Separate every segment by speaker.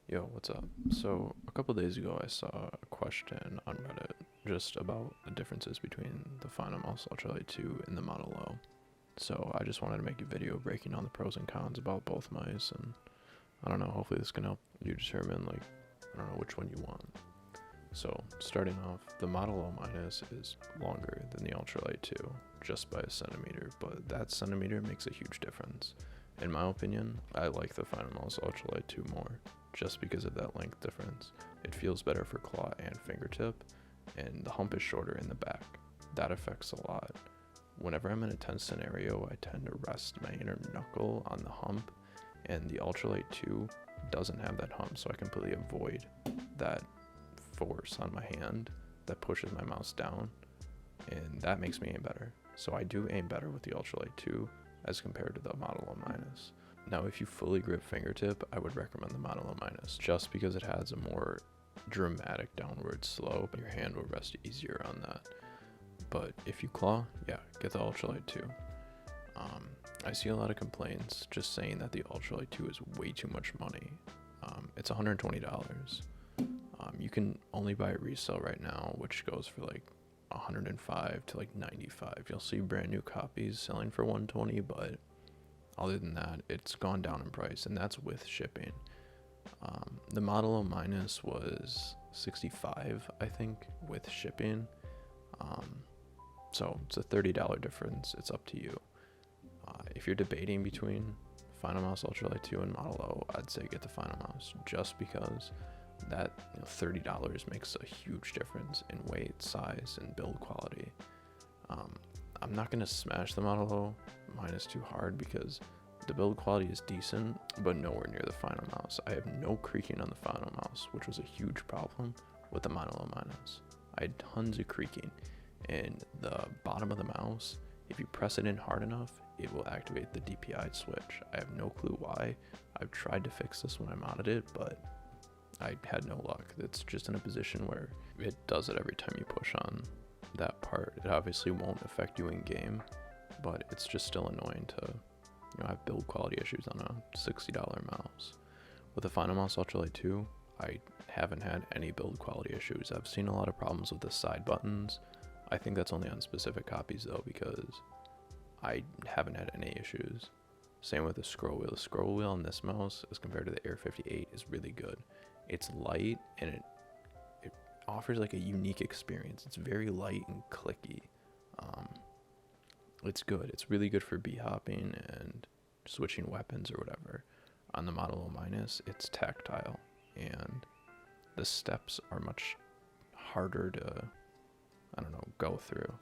Speaker 1: Yo, what's up? So, a couple days ago, I saw a question on Reddit just about the differences between the Finalmouse UL2 and the Model O. So, I just wanted to make a video breaking down the pros and cons about both mice, and I don't know, hopefully this can help you determine, I don't know which one you want. So, starting off, the Model O minus is longer than the Ultralight 2, just by a centimeter, but that centimeter makes a huge difference. In my opinion, I like the Finalmouse Ultralight 2 more, just because of that length difference. It feels better for claw and fingertip, and the hump is shorter in the back. That affects a lot. Whenever I'm in a tense scenario, I tend to rest my inner knuckle on the hump, and the Ultralight 2 doesn't have that hump, so I completely avoid that force on my hand that pushes my mouse down, and that makes me aim better. So I do aim better with the Ultralight 2 as compared to the Model O minus. Now, if you fully grip fingertip, I would recommend the Model O minus, just because it has a more dramatic downward slope. Your hand will rest easier on that. But if you claw, yeah, get the Ultralight 2. I see a lot of complaints just saying that the Ultralight 2 is way too much money. It's $120. You can only buy it resale right now, which goes for like 105 to like 95. You'll see brand new copies selling for 120, but other than that, it's gone down in price, and that's with shipping. The Model O minus was 65, I think, with shipping. So it's a $30 difference. It's up to you. If you're debating between Finalmouse Ultralight 2 and Model O, I'd say get the Finalmouse, just because that $30 makes a huge difference in weight, size, and build quality. I'm not going to smash the Model O minus too hard because the build quality is decent, but nowhere near the Finalmouse. I have no creaking on the Finalmouse, which was a huge problem with the Model O minus. I had tons of creaking, and the bottom of the mouse, if you press it in hard enough, it will activate the DPI switch. I have no clue why. I've tried to fix this when I modded it, but I had no luck. It's just in a position where it does it every time you push on that part. It obviously won't affect you in game, but it's just still annoying to have build quality issues on a $60 mouse. With the Finalmouse Ultralight 2, I haven't had any build quality issues. I've seen a lot of problems with the side buttons. I think that's only on specific copies though, because I haven't had any issues. Same with the scroll wheel. The scroll wheel on this mouse, as compared to the Air 58, is really good. It's light, and it offers like a unique experience. It's very light and clicky. It's good. It's really good for b-hopping and switching weapons or whatever. On the Model O minus, it's tactile, and the steps are much harder to, I don't know, go through.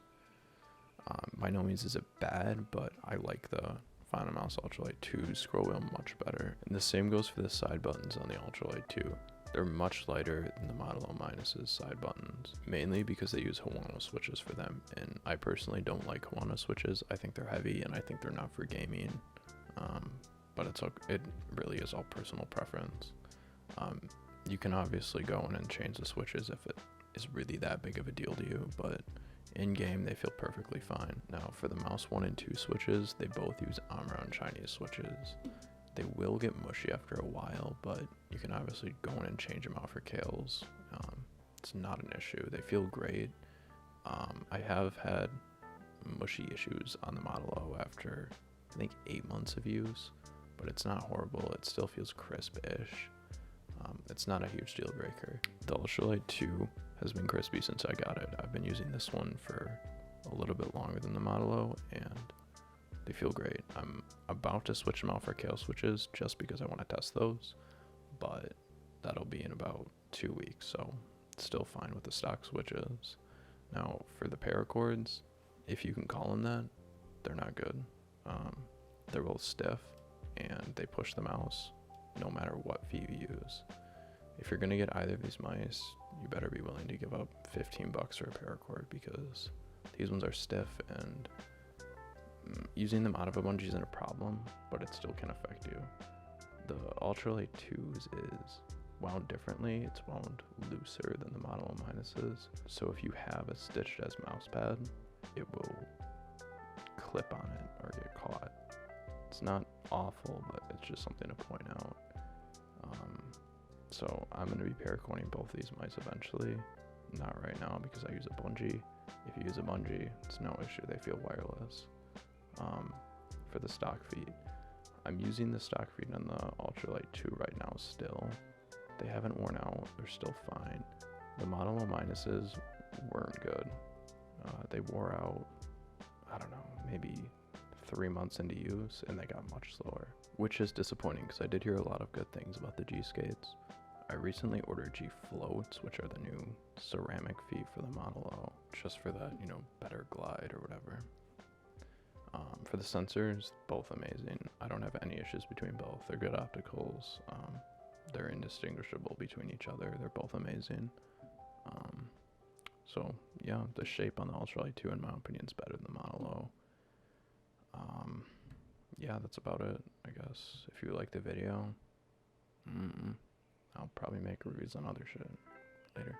Speaker 1: By no means is it bad, but I like the Finalmouse Ultralight 2 scroll wheel much better. And the same goes for the side buttons on the Ultralight 2. They're much lighter than the Model O minus's side buttons, mainly because they use Hawano switches for them, and I personally don't like Hawano switches. I think they're heavy, and I think they're not for gaming, but it really is all personal preference. You can obviously go in and change the switches if it is really that big of a deal to you, but in game they feel perfectly fine. Now for the mouse 1 and 2 switches, they both use Amron Chinese switches. They will get mushy after a while, but you can obviously go in and change them out for Kales. It's not an issue. They feel great. I have had mushy issues on the Model O after, I think, 8 months of use, but it's not horrible. It still feels crisp-ish. It's not a huge deal breaker. The Ultralight 2 has been crispy since I got it. I've been using this one for a little bit longer than the Model O, and they feel great. I'm about to switch them out for Kale switches just because I want to test those, but that'll be in about 2 weeks, so it's still fine with the stock switches. Now, for the paracords, if you can call them that, they're not good. They're both stiff, and they push the mouse no matter what feet you use. If you're going to get either of these mice, you better be willing to give up $15 for a paracord, because these ones are stiff, and using them out of a bungee isn't a problem, but it still can affect you. The Ultralight 2's is wound differently. It's wound looser than the Model O minuses, so if you have a stitched as mouse pad, it will clip on it or get caught. It's not awful, but it's just something to point out. So I'm going to be paraconing both these mice eventually. Not right now because I use a bungee. If you use a bungee, it's no issue. They feel wireless. For the stock feet, I'm using the stock feet on the Ultralight 2 right now still. They haven't worn out. They're still fine. The Model O minuses weren't good. They wore out, I don't know, maybe 3 months into use, and they got much slower, which is disappointing because I did hear a lot of good things about the G skates. I recently ordered G floats, which are the new ceramic feet for the Model O, just for that, you know, better glide or whatever. For the sensors, both amazing. I don't have any issues between both. They're good opticals. They're indistinguishable between each other. They're both amazing. So yeah, the shape on the Ultralight 2 in my opinion is better than the Model O. Yeah, that's about it, I guess. If you like the video, I'll probably make reviews on other shit later.